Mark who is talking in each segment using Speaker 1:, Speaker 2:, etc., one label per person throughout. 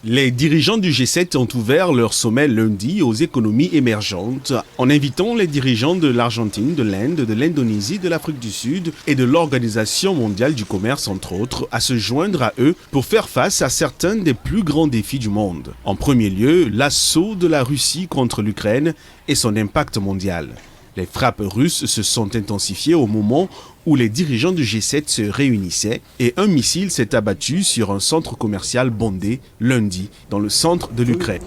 Speaker 1: Les dirigeants du G7 ont ouvert leur sommet lundi aux économies émergentes en invitant les dirigeants de l'Argentine, de l'Inde, de l'Indonésie, de l'Afrique du Sud et de l'Organisation mondiale du commerce, entre autres, à se joindre à eux pour faire face à certains des plus grands défis du monde. En premier lieu, l'assaut de la Russie contre l'Ukraine et son impact mondial. Les frappes russes se sont intensifiées au moment où les dirigeants du G7 se réunissaient et un missile s'est abattu sur un centre commercial bondé lundi dans le centre de l'Ukraine.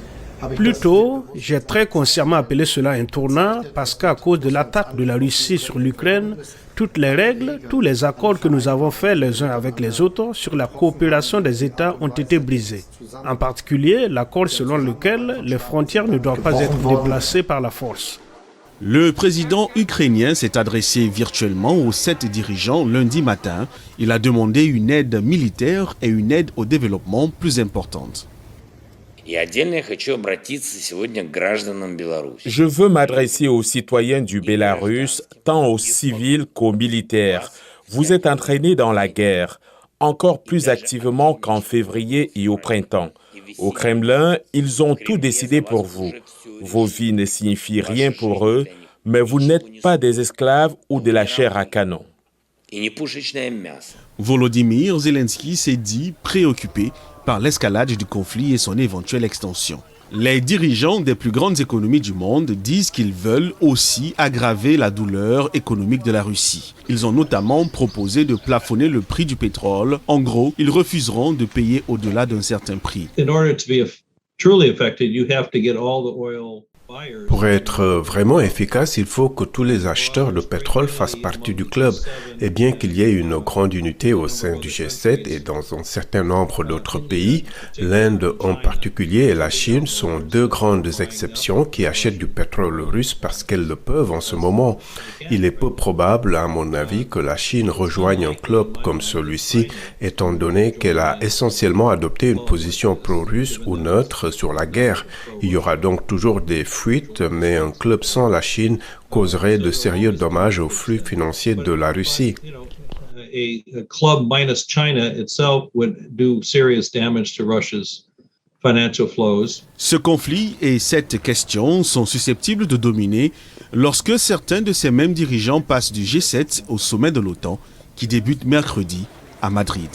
Speaker 2: Plus tôt, j'ai très consciemment appelé cela un tournant parce qu'à cause de l'attaque de la Russie sur l'Ukraine, toutes les règles, tous les accords que nous avons faits les uns avec les autres sur la coopération des États ont été brisés. En particulier, l'accord selon lequel les frontières ne doivent pas être déplacées par la force.
Speaker 1: Le président ukrainien s'est adressé virtuellement aux 7 dirigeants lundi matin. Il a demandé une aide militaire et une aide au développement plus importante.
Speaker 3: Je veux m'adresser aux citoyens du Bélarus, tant aux civils qu'aux militaires. Vous êtes entraînés dans la guerre, encore plus activement qu'en février et au printemps. Au Kremlin, ils ont tout décidé pour vous. Vos vies ne signifient rien pour eux, mais vous n'êtes pas des esclaves ou de la chair à canon.
Speaker 1: Volodymyr Zelensky s'est dit préoccupé par l'escalade du conflit et son éventuelle extension. Les dirigeants des plus grandes économies du monde disent qu'ils veulent aussi aggraver la douleur économique de la Russie. Ils ont notamment proposé de plafonner le prix du pétrole. En gros, ils refuseront de payer au-delà d'un certain prix.
Speaker 4: Pour être vraiment efficace, il faut que tous les acheteurs de pétrole fassent partie du club. Et bien qu'il y ait une grande unité au sein du G7 et dans un certain nombre d'autres pays, l'Inde en particulier et la Chine sont 2 grandes exceptions qui achètent du pétrole russe parce qu'elles le peuvent en ce moment. Il est peu probable, à mon avis, que la Chine rejoigne un club comme celui-ci, étant donné qu'elle a essentiellement adopté une position pro-russe ou neutre sur la guerre. Il y aura donc toujours des fuite, mais un club sans la Chine causerait de sérieux dommages aux flux financiers de la Russie.
Speaker 1: Ce conflit et cette question sont susceptibles de dominer lorsque certains de ces mêmes dirigeants passent du G7 au sommet de l'OTAN qui débute mercredi à Madrid.